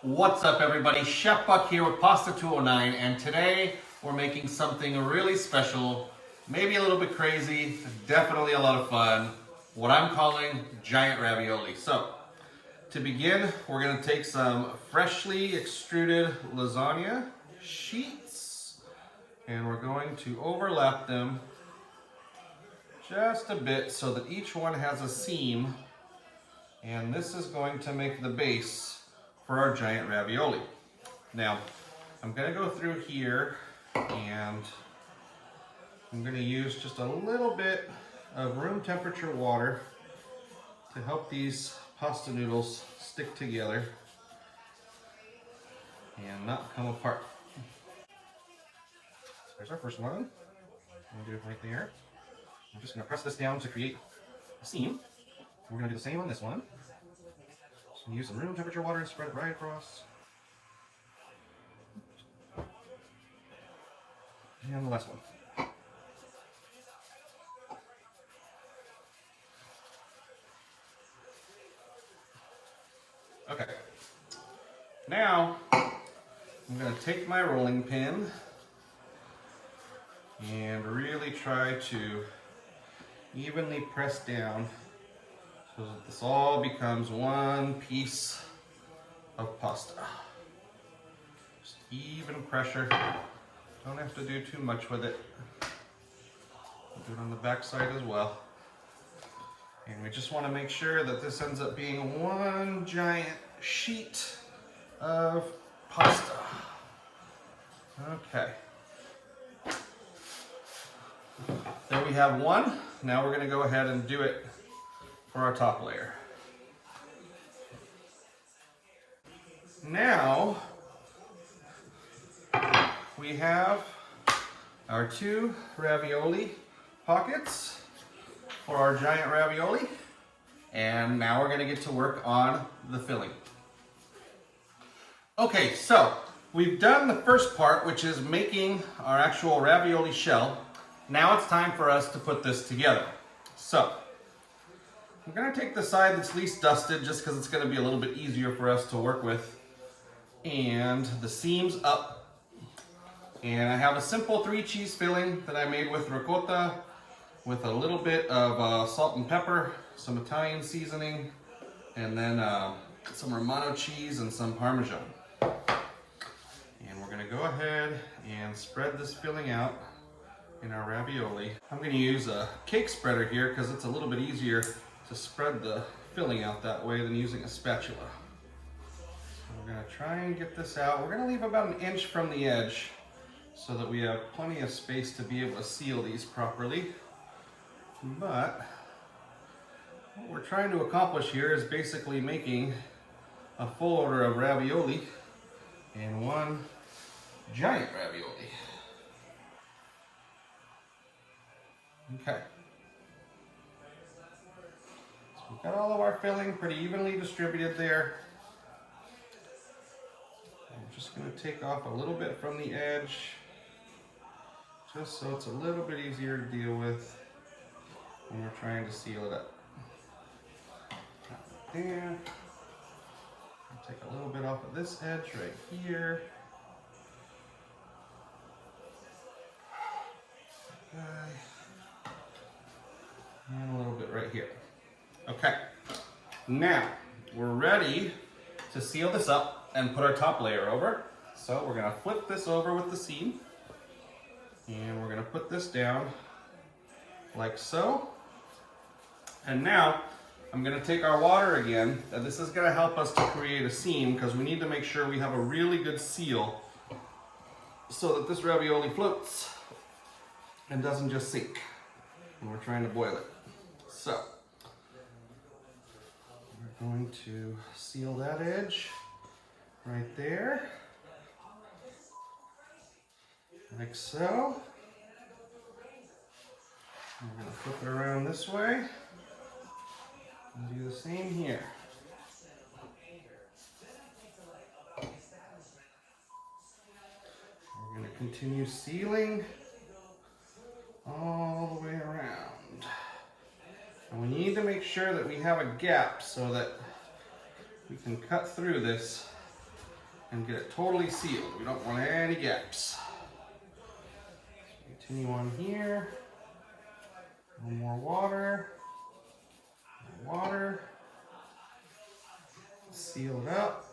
What's up, everybody? Chef Buck here with Pasta 209, and today we're making something really special, maybe a little bit crazy, definitely a lot of fun, what I'm calling giant ravioli. So, to begin, we're going to take some freshly extruded lasagna sheets, and we're going to overlap them just a bit so that each one has a seam, and this is going to make the base for our giant ravioli. Now, I'm going to go through here and I'm going to use just a little bit of room temperature water to help these pasta noodles stick together and not come apart. There's our first one. I'm going to do it right there. I'm just going to press this down to create a seam. We're going to do the same on this one. So use some room temperature water and spread it right across. And the last one. Okay. Now, I'm going to take my rolling pin and really try to evenly press down so that this all becomes one piece of pasta. Just even pressure. Don't have to do too much with it. Do it on the back side as well. And we just want to make sure that this ends up being one giant sheet of pasta. Okay. There we have one. Now we're going to go ahead and do it for our top layer. Now we have our two ravioli pockets for our giant ravioli, and now we're going to get to work on the filling. Okay, so we've done the first part, which is making our actual ravioli shell. Now it's time for us to put this together. So I'm going to take the side that's least dusted just because it's going to be a little bit easier for us to work with, and the seams up. And I have a simple 3 cheese filling that I made with ricotta, with a little bit of salt and pepper, some Italian seasoning, and then some Romano cheese and some Parmesan. And we're going to go ahead and spread this filling out in our ravioli. I'm going to use a cake spreader here because it's a little bit easier to spread the filling out that way than using a spatula. We're going to try and get this out. We're going to leave about 1 inch from the edge so that we have plenty of space to be able to seal these properly. But what we're trying to accomplish here is basically making a full order of ravioli and one giant ravioli. Okay. So we've got all of our filling pretty evenly distributed there. I'm just going to take off a little bit from the edge, just so it's a little bit easier to deal with when we're trying to seal it up. There. I'll take a little bit off of this edge right here. Okay. And a little bit right here. Okay. Now, we're ready to seal this up and put our top layer over. So we're going to flip this over with the seam. And we're going to put this down like so. And now I'm going to take our water again, and this is going to help us to create a seam because we need to make sure we have a really good seal so that this ravioli floats and doesn't just sink when we're trying to boil it. So we're going to seal that edge right there, like so. We're going to flip it around this way and do the same here. We're going to continue sealing all the way around. And we need to make sure that we have a gap so that we can cut through this and get it totally sealed. We don't want any gaps. Continue on here. A little more water. More water. Seal it up.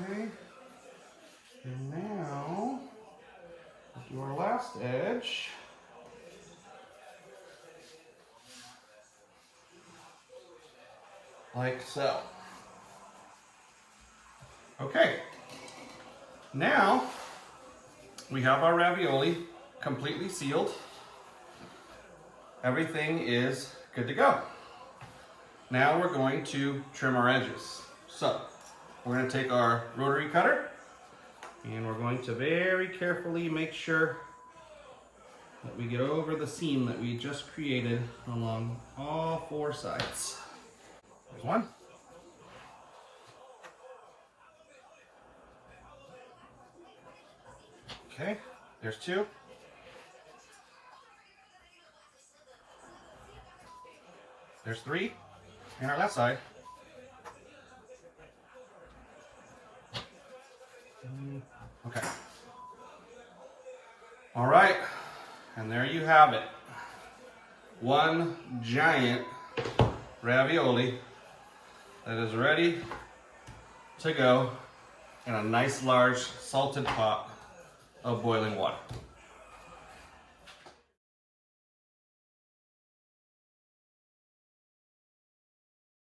Okay. And now, we'll do our last edge. Like so. Okay. Now, we have our ravioli completely sealed. Everything is good to go. Now we're going to trim our edges. So, we're going to take our rotary cutter and we're going to very carefully make sure that we get over the seam that we just created along all four sides. There's one. Okay, there's two. There's three. And our left side. Okay. All right, and there you have it. One giant ravioli that is ready to go in a nice large salted pot of boiling water.